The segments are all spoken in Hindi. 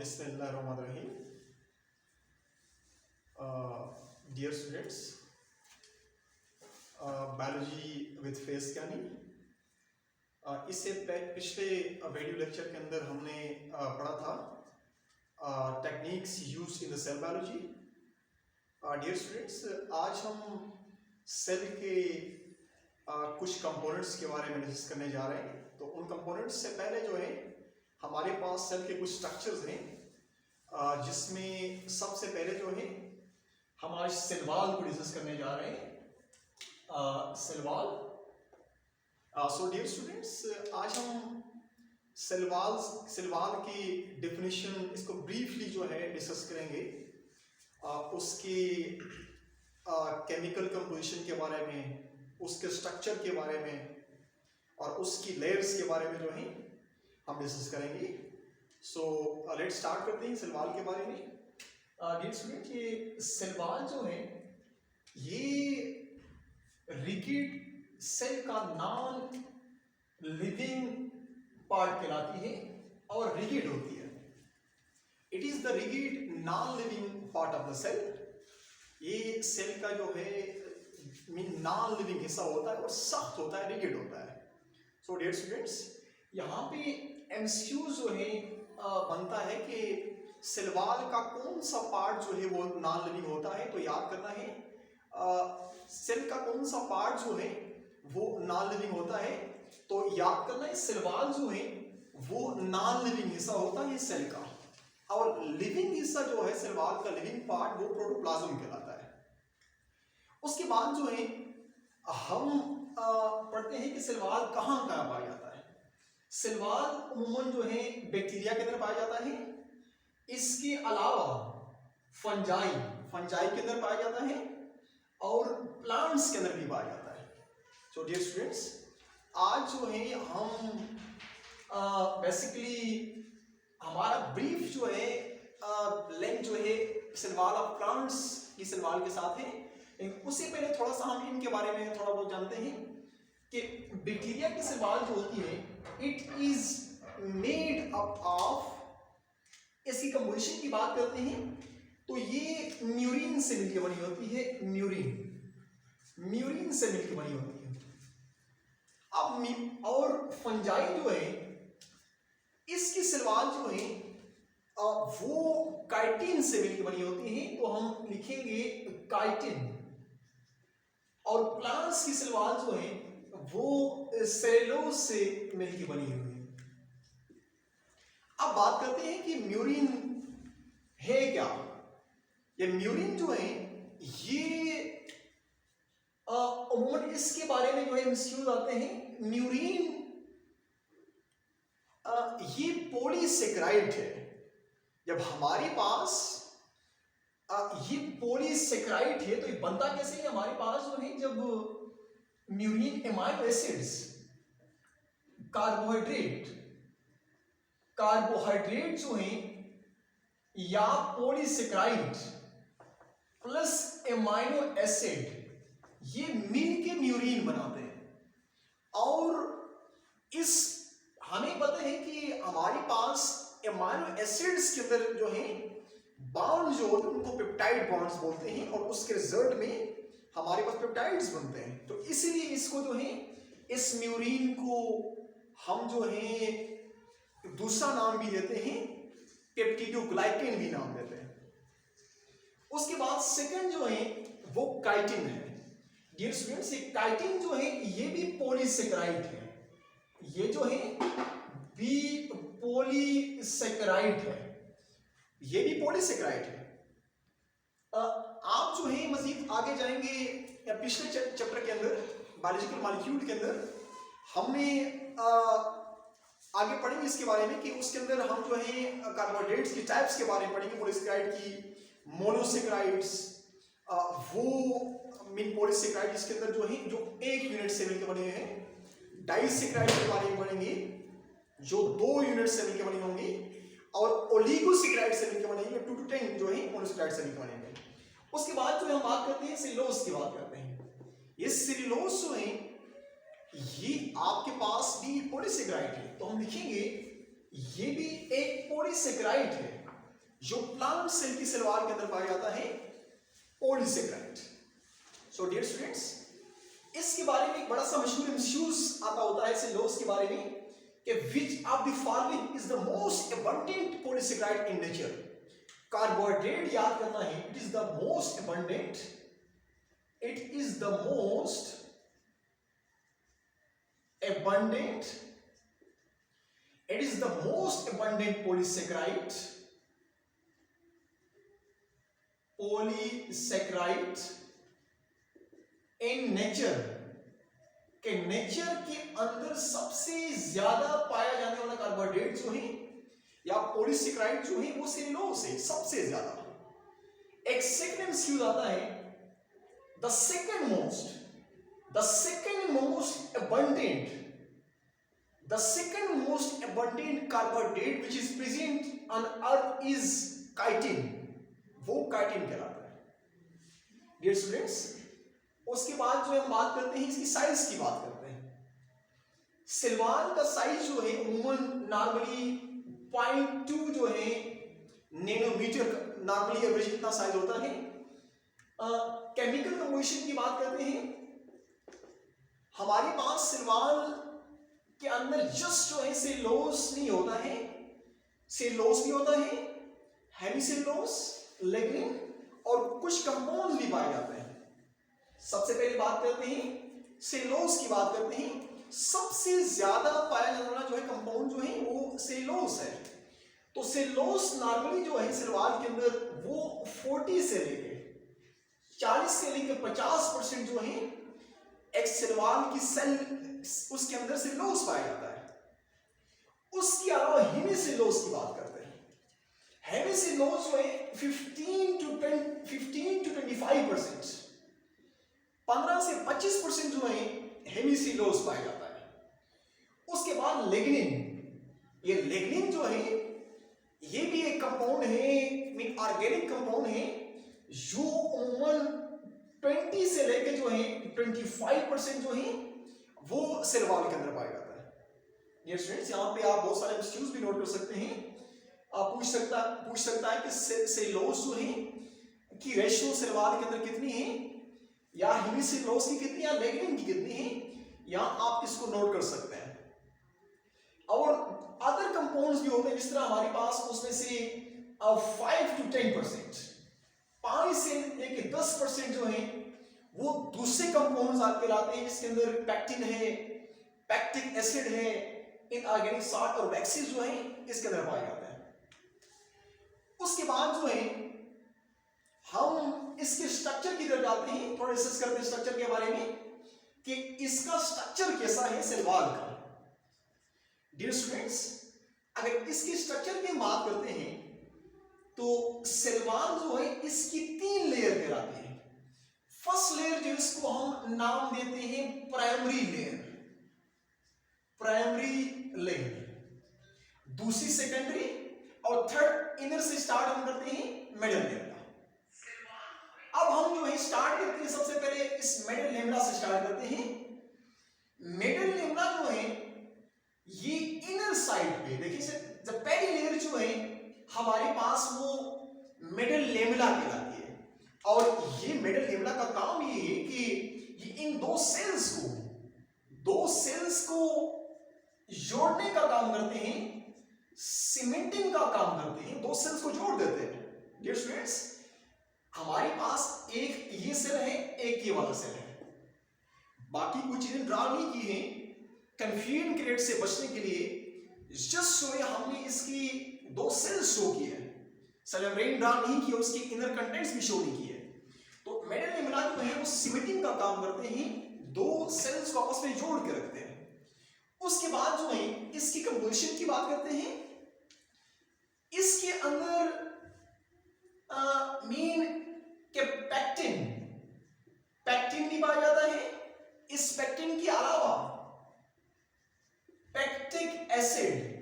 बिस्मिल्लाहिर्रहमानिर्रहीम। Dear students, biology with face यानी इससे पिछले वीडियो लेक्चर के अंदर हमने पढ़ा था techniques used in the cell biology. Dear students, आज हम सेल के कुछ कंपोनेंट्स के बारे में डिस्कस करने जा रहे हैं। तो उन कंपोनेंट्स से पहले जो है हमारे पास सेल के कुछ स्ट्रक्चर्स हैं, जिसमें सबसे पहले जो है हम आज सेल वॉल को डिस्कस करने जा रहे हैं। Cell wall. So dear students, आज हम सेल वॉल की डेफिनेशन इसको ब्रीफली जो है डिस्कस करेंगे। उसकी केमिकल कंपोजिशन के बारे में, उसके स्ट्रक्चर के बारे में और उसकी लेयर्स के बारे में जो है हम डिस्कस करेंगे। सो लेट्स स्टार्ट करते हैं सेल वॉल के बारे में। डियर स्टूडेंट, ये सेल वॉल जो है ये रिजिड सेल का नॉन लिविंग पार्ट कहलाती है और रिजिड होती है। It is the rigid non living part of the cell. ये सेल का जो है नॉन लिविंग हिस्सा होता है और सख्त होता है, रिजिड होता है। सो डियर स्टूडेंट्स, यहाँ पे एमसीक्यू जो है बनता है कि सेल वॉल का कौन सा पार्ट जो है वो नॉन लिविंग होता है। तो याद करना है सेल का कौन सा पार्ट जो है वो नॉन लिविंग होता है। तो याद करना है सेल वॉल जो है वो नॉन लिविंग हिस्सा होता है सेल का, और लिविंग हिस्सा जो है सेल वॉल का लिविंग पार्ट वो प्रोटोप्लाज्म कहलाता है। उसके बाद जो है हम पढ़ते हैं कि सेल वॉल कहाँ पाया जाता है। सेल वॉल अमूमन जो है बैक्टीरिया के अंदर पाया जाता है। इसके अलावा फंजाई के अंदर पाया जाता है और प्लांट्स के अंदर भी पाया जाता है। सो डियर स्टूडेंट्स, आज जो है हम बेसिकली हमारा ब्रीफ जो है लिंक जो है सेल वॉल ऑफ प्लांट्स की सेल वॉल के साथ है। उससे पहले थोड़ा सा हम इनके बारे में थोड़ा बहुत जानते हैं कि बैक्टीरिया की सेल वॉल जो होती है it is made up of, इसकी कंपोजिशन की बात करते हैं तो ये म्यूरिन से मिलकर बनी होती है। म्यूरिन से मिलकर बनी होती है। अब और फंजाई जो है इसकी सेल वॉल जो है वो काइटिन से मिलकर बनी होती है। तो हम लिखेंगे काइटिन। और प्लांट्स की सेल वॉल जो है वो सेलुलोज से मिलकर बनी हुई है। अब बात करते हैं कि म्यूरिन है क्या। ये म्यूरिन जो है ये अमूमन इसके बारे में जो है एमसीक्यूज आते हैं। म्यूरिन ये पॉलीसेकेराइड है। जब हमारे पास ये पॉलीसेकेराइड है तो ये बनता कैसे है हमारे पास जो है, जब म्यूरिन एमाइनो एसिड्स कार्बोहाइड्रेट जो है या पॉलीसेकेराइड प्लस एमाइनो एसिड ये मिलके म्यूरिन बनाते हैं। और इस हमें पता है कि हमारे पास एमाइनो एसिड्स के अंदर जो है बॉन्ड जो होते हैं उनको पेप्टाइड बॉन्ड्स बोलते हैं और उसके रिजल्ट में हमारे पास पेप्टाइड्स बनते हैं। तो इसलिए इसको जो है इस म्यूरिन को हम जो है दूसरा नाम भी देते हैं, पेप्टिडोग्लाइकेन भी नाम देते हैं। उसके बाद सेकंड जो है वो काइटिन है। डियर स्टूडेंट्स, ये काइटिन जो है ये भी पॉलीसेकेराइड है। ये जो है भी पॉलीसेकेराइड है, ये भी पॉलीसेकेराइड है। आप जो है मजीद आगे जाएंगे या पिछले चैप्टर के अंदर बायोलॉजिकल मॉलिक्यूल के अंदर हमने आगे पढ़ेंगे इसके बारे में कि उसके अंदर हम जो है कार्बोहाइड्रेट्स की टाइप्स के बारे में पढ़ेंगे। पॉलीसेकेराइड की, मोनोसेकेराइड्स, वो मीन पॉलीसेकेराइड जिसके अंदर जो है जो एक यूनिट से मिलकर बने हैं। डाइसेकेराइड के बारे में पढ़ेंगे जो 2 यूनिट से मिलकर बने होंगे। और ओलिगोसेकेराइड से मिलकर बनेंगे, 2 to 10 जो है मोनोसेकेराइड से मिलकर बनेंगे। उसके बाद जो हम बात करते हैं सेलुलोज की बात करते हैं। ये सेलुलोज जो है ये आपके पास भी पॉलीसेकेराइड है। तो हम लिखेंगे ये भी एक पॉलीसेकेराइड है। जो प्लांट सेल की सेल वॉल के अंदर पाया जाता है पॉलीसेकेराइड। सो डियर स्टूडेंट्स, इसके बारे में एक बड़ा सा मशहूर एमसीक्यूज आता होता है सेलुलोज के बारे में कि which of the following is the most abundant polysaccharide in nature. Carbohydrate याद करना है, it is the most abundant, it is the most abundant, it is the most abundant polysaccharide in nature, के नेचर के अंदर सबसे ज्यादा पाया जाने वाला कार्बोहाइड्रेट जो है या पॉलीसेकेराइड जो है वो सेलुलोज है सबसे ज्यादा। एक सेकंड एमसीक्यू आता है, the second most abundant carbohydrate which is present on earth is chitin, वो chitin कहलाता है। डियर स्टूडेंट्स, उसके बाद जो हम बात करते हैं इसकी साइज की बात करते हैं। सिल्वान का साइज जो है अमूमन नॉर्मली 0.2 जो है नैनोमीटर, नॉर्मली एवरेज इतना साइज होता है। केमिकल कंपोजिशन की बात करते हैं, हमारे पास सिल्वान के अंदर जस्ट जो है सेलुलोज नहीं होता है, सेलुलोज भी होता है, हेमिसेलुलोज, लिग्निन और कुछ कंपाउंड्स भी पाए जाते हैं। सबसे पहले बात करते हैं सेलुलोज की बात करते हैं। सबसे ज्यादा पाया जाने वाला जो है कंपाउंड जो है वो सेलुलोज है। तो सेलुलोज नॉर्मली जो है सेलवाल के अंदर वो 40 से लेके 40 से लेके 50% जो है एक सेलवाल की सेल उसके अंदर सेलुलोज पाया जाता है। उसके अलावा हेमिसेलुलोज की बात करते हैं। हेमिसेलुलोज जो है 15 to 25%, 15 से 25% जो है हेमिसेलुलोज पाया जाता है। उसके बाद लिग्निन, ये लिग्निन जो है ये भी एक कंपाउंड है, ऑर्गेनिक कंपाउंड है जो अमूमन 20 से लेके जो है 25% जो है वो सेलवाल के अंदर पाया जाता है। डियर स्टूडेंट्स, यहाँ पे आप बहुत सारे एमसीक्यूज भी नोट कर सकते हैं। आप पूछ सकता है कि सेलुलोज जो है की रेशियो सेलवाल के अंदर कितनी है, या हेमिसेलुलोज की कितनी, या लिग्निन की कितनी है, यहाँ आप इसको नोट कर सकते हैं। और अदर कंपाउंड्स भी होते हैं, जिस तरह हमारे पास उसमें से 5 to 10%, 5 से लेके 10% जो है वो दूसरे कंपाउंड्स आपके लाते हैं, जिसके अंदर पैक्टिन है, पैक्टिक एसिड है, इनऑर्गेनिक सॉल्ट और वैक्सीज जो है इसके अंदर पाए जाते हैं। उसके बाद जो है हम इसके स्ट्रक्चर की तरफ जाते हैं, थोड़ा डिस्कस करते हैं स्ट्रक्चर के बारे में कि इसका स्ट्रक्चर कैसा है सेलवाल का। डियर स्टूडेंट्स, अगर इसकी स्ट्रक्चर की बात करते हैं तो सेलवाल जो है इसकी 3 लेयर कहलाती है। फर्स्ट लेयर जो इसको हम नाम देते हैं प्राइमरी लेयर, दूसरी सेकेंडरी और थर्ड इनर से स्टार्ट हम करते हैं मिडिल लेयर का। अब हम जो है स्टार्ट करते हैं सबसे पहले इस मिडिल लेमड़ा से स्टार्ट करते हैं। मिडिल लेमड़ा जो है ये इनर साइड पे देखिए, जब पहली लेयर जो है हमारे पास वो मिडिल लेमड़ा कहलाती है, और ये मिडिल लेमड़ा का काम ये है कि ये इन दो सेल्स को जोड़ने का काम करते हैं, सीमेंटिंग का काम करते हैं, दो सेल्स को जोड़ देते हैं। डियर स्टूडेंट्स, हमारे पास एक ये सेल है, एक ये वाला सेल है, बाकी कुछ चीजें ड्रा नहीं की है कंफ्यूजन क्रिएट से बचने के लिए। जस्ट जो है हमने इसकी 2 सेल्स शो किए हैं, सेल मेम्ब्रेन ड्रा नहीं किया, उसके इनर कंटेंट्स भी शो नहीं किए। तो मिडिल लेमड़ा जो है वो सीमेंटिंग का काम करते हैं, 2 सेल्स को आपस में जोड़ के रखते हैं। उसके बाद जो है इसकी कंपोजिशन की बात करते हैं। इसके अंदर मेन के पैक्टिन भी पाया जाता है। इस पैक्टिन के अलावा पैक्टिक एसिड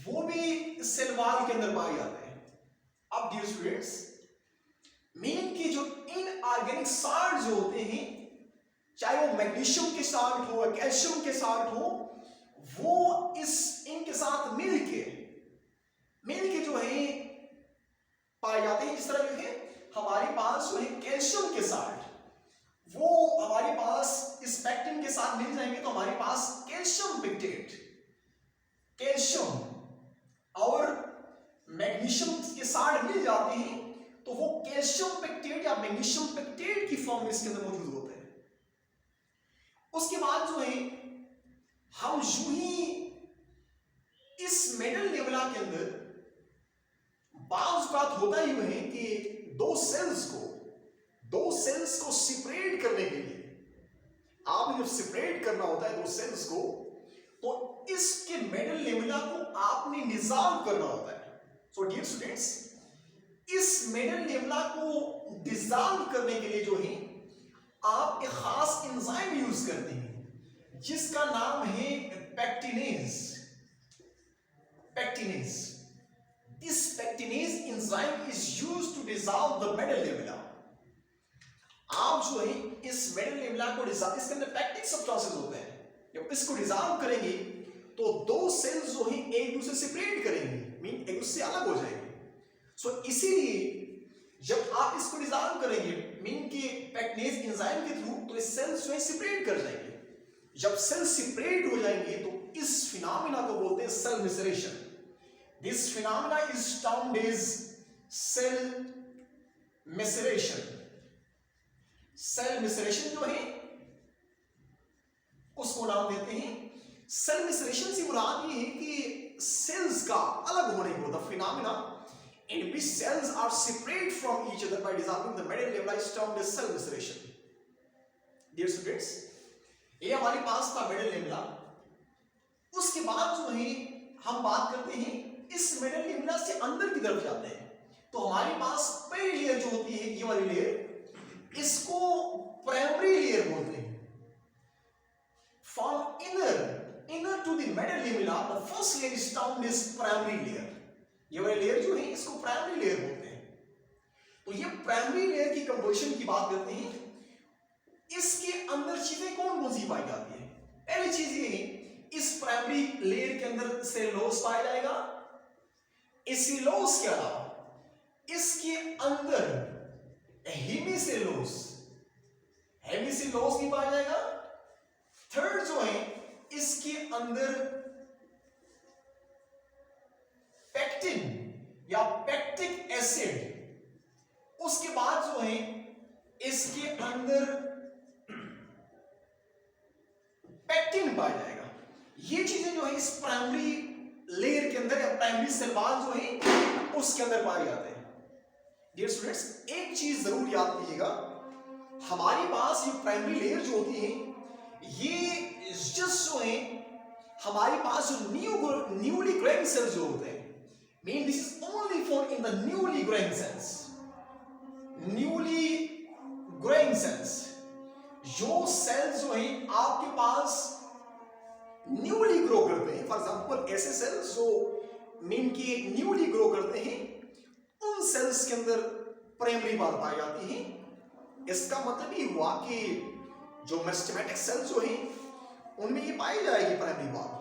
वो भी सेल वॉल के अंदर पाए जाते हैं। अब डियर स्टूडेंट्स, मेन के जो इनऑर्गेनिक सॉल्ट जो होते हैं, चाहे वो मैग्नीशियम के सॉल्ट हो या कैल्शियम के सॉल्ट हो, वो इनके साथ मिलके जो है पाए जाते हैं। इस तरह जो है हमारे पास जो है कैल्शियम के साथ वो हमारे पास इस पेक्टिन के साथ मिल जाएंगे तो हमारे पास कैल्शियम पेक्टेट, कैल्शियम और मैग्नीशियम के साथ मिल जाते हैं तो वो कैल्शियम पेक्टेट या मैग्नीशियम पेक्टेट की फॉर्म में इसके अंदर मौजूद होते हैं। उसके बाद जो है हम यूं ही इस मेडल लेवला के अंदर बात होता ही है कि दो सेल्स को सेपरेट करने के लिए आपने जब सेपरेट करना होता है दो सेल्स को तो इसके मेडल लेवला को आपने डिसॉल्व करना होता है। सो डियर स्टूडेंट्स, इस मेडल लेवला को डिसॉल्व करने के लिए जो है आप एक खास एंजाइम यूज करते हैं जिसका नाम है pectinase. This pectinase enzyme is used to dissolve the metal lamella. आप जो है इस मेडल लेवला को डिसॉल्व, इसके अंदर पैक्टिक सब्सटेंसेस होते हैं, जब इसको डिसॉल्व करेंगे तो दो सेल्स जो है एक दूसरे से सेपरेट करेंगे, मीन एक दूसरे से अलग हो जाएंगे। सो इसीलिए जब आप इसको डिसॉल्व करेंगे मीन के पेक्टिनेज एंजाइम के थ्रू तो इस सेल्स जो है सेपरेट कर जाएंगे। जब सेल्स सेपरेट हो जाएंगे तो इस फिनोमेना को बोलते हैं cell maceration. This phenomena is termed as cell maceration. Cell maceration जो है उसको नाम देते हैं सेल मैसेरेशन। से मुराद ये है कि सेल्स का अलग होने को, the phenomena in which cells are separate from each other by dissolving the metal lamella is termed as cell maceration. Dear students, ये हमारे पास था मेडल लेवला। उसके बाद जो है हम बात करते हैं इस मेडल लेवला से अंदर की तरफ जाते हैं तो हमारे पास पहली लेयर जो होती है ये वाली लेयर, इसको प्राइमरी लेयर बोलते हैं। From inner to the middle लेवला the first layer is termed as primary layer. ये वाली लेयर जो है इसको प्राइमरी लेयर बोलते हैं। तो ये प्राइमरी लेयर की कंपोजिशन की बात करते हैं। इसके अंदर चीजें कौन कौन सी पाई जाती है? पहली चीज ये है इस प्राइमरी लेयर के अंदर सेलुलोज पाया जाएगा। इस सेलुलोज के अलावा इसके अंदर हेमिसेलुलोज भी पाया जाएगा। थर्ड जो है इसके अंदर पेक्टिन या पेक्टिक एसिड। उसके बाद जो है इसके अंदर पेक्टिन पाया जाएगा। ये चीजें जो है इस प्राइमरी लेयर के अंदर या प्राइमरी सेल वॉल जो है उसके अंदर पाए जाते हैं। डियर स्टूडेंट्स, एक चीज जरूर याद कीजिएगा, हमारे पास ये प्राइमरी लेयर जो होती है ये जस्ट जो है हमारे पास जो न्यूली ग्रोइंग सेल्स जो होते हैं, mean this is only for in the newly growing cells. Newly growing cells, जो सेल्स जो है आपके पास न्यूली ग्रो करते हैं, फॉर एग्जांपल ऐसे सेल्स जो मीन की न्यूली ग्रो करते हैं, उन सेल्स के अंदर प्राइमरी वॉल पाई जाती है। इसका मतलब ये हुआ कि जो मेरिस्टेमेटिक सेल्स जो है उनमें ये पाई जाएगी प्राइमरी वॉल।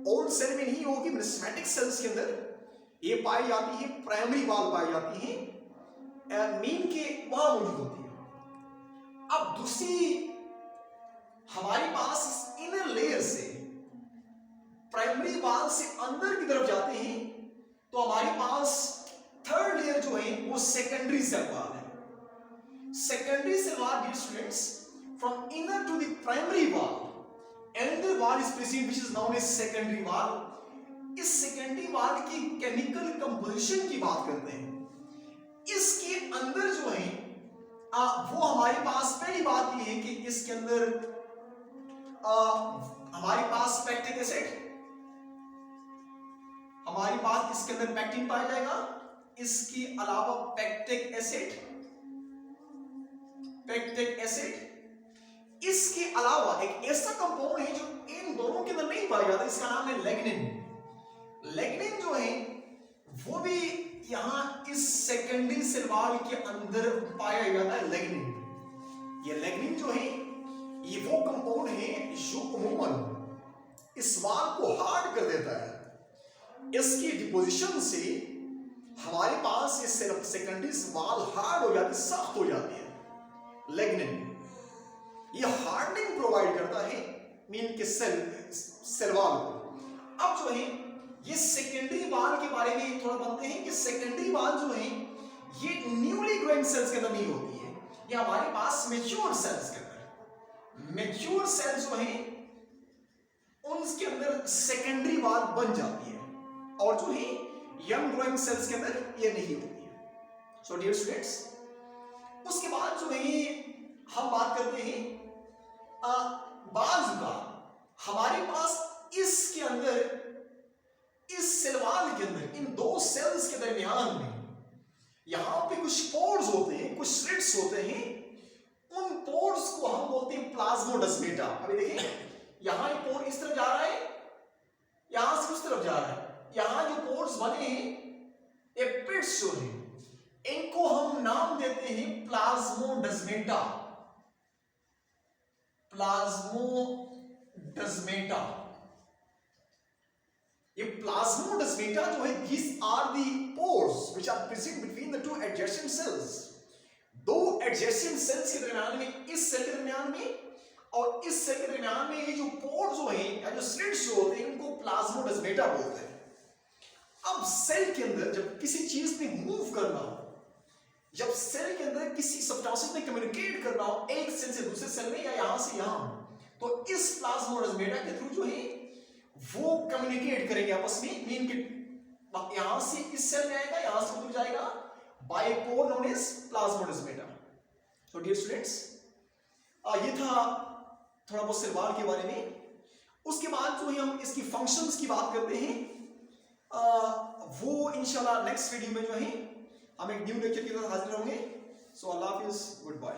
ओल्ड सेल में नहीं होगी, मेरिस्टेमेटिक सेल्स के अंदर ये पाई जाती है, प्राइमरी वॉल पाई जाती है, मीन के वहां मौजूद होती है। अब दूसरी हमारे पास इनर लेयर से प्राइमरी वॉल से अंदर की तरफ जाते हैं तो हमारे पास थर्ड लेयर जो है वो सेकेंडरी सेल वॉल है। Secondary cell wall, dear students, from inner to the primary wall another wall is present which is known as secondary wall. इस सेकेंडरी वॉल की केमिकल कंपोजिशन की बात करते हैं। इसके अंदर जो है वो हमारे पास पहली बात ये है कि इसके अंदर हमारे पास पेक्टिक एसिड, हमारे पास इसके अंदर पेक्टिन पाया जाएगा। इसके अलावा पेक्टिक एसिड, इसके अलावा एक ऐसा कंपाउंड है जो इन दोनों के अंदर नहीं पाया जाता, इसका नाम है लेग्निन। लेग्निन जो है वो भी यहां इस सेकेंडरी सेल वॉल के अंदर पाया जाता है। लेग्निन, ये लेग्निन जो है ये वो कंपाउंड है जो अमूमन इस वॉल को हार्ड कर देता है। इसकी डिपोजिशन से हमारे पास की सेकेंडरी वॉल हार्ड हो जाती है, सख्त हो जाती है। लिग्निन ये हार्डनिंग प्रोवाइड करता है मीन के सेल वॉल को। अब जो है ये सेकेंडरी वॉल के बारे में थोड़ा बनते हैं कि सेकेंडरी वॉल जो है ये न्यूली ग्रोइंग सेल्स के अंदर नहीं होती है, ये हमारे पास मैच्योर सेल्स के अंदर, मैच्योर सेल्स जो है उनके अंदर सेकेंडरी वॉल बन जाती है, और जो है यंग ग्रोइंग सेल्स के अंदर ये नहीं होती है। सो डियर स्टूडेंट्स, उसके बाद जो है हम बात करते हैं बाज का। हमारे पास इसके अंदर, इस सेल वॉल के अंदर, इन दो सेल्स के दरमियान में यहां पे कुछ पोर्स होते हैं, कुछ स्लिट्स होते हैं। उन पोर्स को हम बोलते हैं प्लाज्मोडेस्माटा। अभी देखिए यहां ये पोर इस तरफ जा रहा है, यहां से उस तरफ जा रहा है। यहां जो पोर्स बने हैं ये पिट्स जो है इनको हम नाम देते हैं प्लाज्मोडेस्माटा। प्लाज्मोडेस्माटा, ये प्लाज्मोडेस्माटा जो है these are the pores which are present between the two adjacent cells। दो adjacent cells के दरमियान में, इस सेल के दरमियान में और इस सेल के दरमियान में ये जो पोर्स जो हैं या जो स्लिट्स जो होते हैं उनको प्लाज्मोडेस्माटा बोलते हैं। अब सेल के अंदर जब किसी चीज ने मूव करना हो, जब सेल के अंदर किसी सब्सटेंस ने कम्युनिकेट करना हो एक सेल से दूसरे सेल में या यहां से यहां, तो इस प्लाज्मोडेस्माटा के थ्रू जो है वो कम्युनिकेट करेंगे आपस में। मीन के यहां से इस सेल में आएगा, यहां से उधर जाएगा, बाय पोर नोन एज प्लाज्मोडेस्माटा। तो डियर स्टूडेंट्स, ये था थोड़ा बहुत सेल वॉल के बारे में। उसके बाद जो है हम इसकी फंक्शंस की बात करते हैं, वो इंशाल्लाह नेक्स्ट वीडियो में जो है हम एक न्यू लेक्चर के साथ हाजिर होंगे। सो अल्लाह हाफिज, गुड बाय।